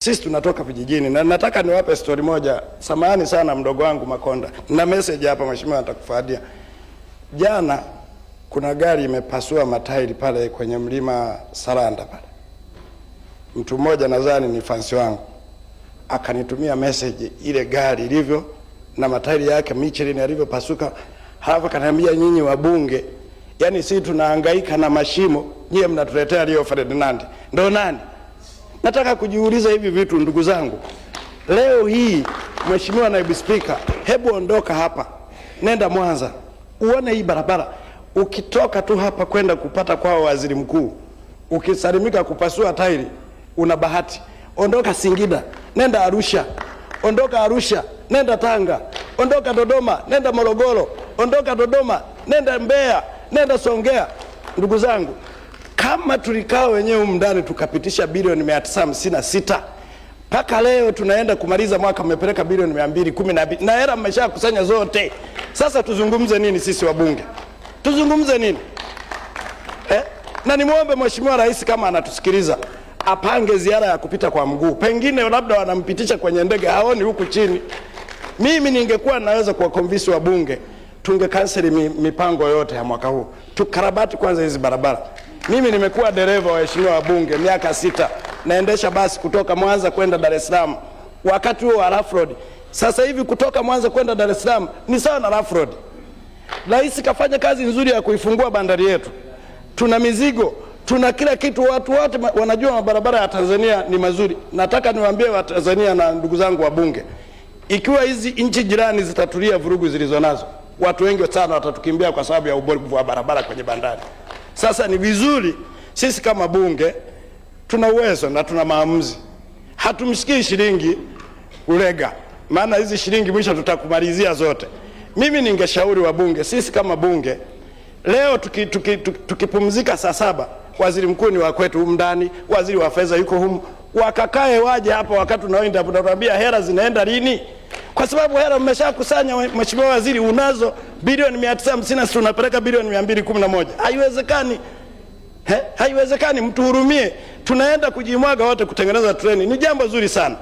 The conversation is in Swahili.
Sisi tunatoka vijijini na nataka niwape story moja. Samahani sana mdogo wangu Makonda. Na message hapa mheshimiwa atakufadia. Jana kuna gari imepasua matairi pale kwenye mlima Saranda pale. Mtu mmoja nadhani ni fansi wangu akanitumia message ile gari ilivyo na matairi yake Michelin yalivyopasuka. Halafu kaniambia nyinyi wabunge, yani sisi tunahangaika na mashimo, nyie mnatuletea Rio Ferdinand. Ndio nani? Nataka kujiuliza hivi vitu ndugu zangu. Leo hii Mheshimiwa Naibu Spika, hebu ondoka hapa. Nenda Mwanza. Uone hii barabara. Ukitoka tu hapa kwenda kupata kwa waziri mkuu, ukisalimika kupasua tairi, una bahati. Ondoka Singida, nenda Arusha. Ondoka Arusha, nenda Tanga. Ondoka Dodoma, nenda Morogoro. Ondoka Dodoma, nenda Mbeya, nenda Songea. Ndugu zangu, kama tulikaa wenyewe ndani tukapitisha bilioni 956, mpaka leo tunaenda kumaliza mwaka mmepeleka bilioni 212 na hela mmeshakusanya zote. Sasa tuzungumze nini sisi wabunge? Tuzungumze nini? Na nimuombe Mheshimiwa Rais kama anatusikiliza, apange ziara ya kupita kwa mguu. Pengine labda wanampitisha kwenye ndege, haoni huku chini. Mimi ningekuwa naweza kuwakonvince wabunge, tungekanseli mipango yote ya mwaka huu. Tukarabati kwanza hizi barabara. Mimi nimekuwa dereva wa heshimiwa wabunge miaka 6, naendesha basi kutoka Mwanza kwenda Dar es Salaam. Wakati huo wa rough road. Sasa hivi kutoka Mwanza kwenda Dar es Salaam ni sawa na rough road. Rais kafanya kazi nzuri ya kuifungua bandari yetu. Tuna mizigo, tuna kila kitu, watu wote wanajua mabarabara ya Tanzania ni mazuri. Nataka niwaambie wa Tanzania na ndugu zangu wabunge, ikiwa hizi nchi jirani zitatulia vurugu zilizonazo, watu wengi sana watatukimbia kwa sababu ya ubovu wa barabara kwenye bandari. Sasa ni vizuri sisi kama bunge tuna uwezo na tuna maamuzi. Hatumshikii shilingi ulega, maana hizi shilingi mwisho tutakumalizia zote. Mimi ningeshauri wabunge, sisi kama bunge leo tukipumzika saa 7, waziri mkuu ni wa kwetu humu ndani, waziri wa fedha yuko humu, wakakae waje hapa wakati tunaoenda tunatuambia hela zinaenda lini. Kwa sababu hela mmeshakusanya mheshimiwa waziri, unazo bilioni 950 tunapeleka bilioni 211. Haiwezekani. Haiwezekani, mtuhurumie. Tunaenda kujimwaga wote kutengeneza treni. Ni jambo zuri sana.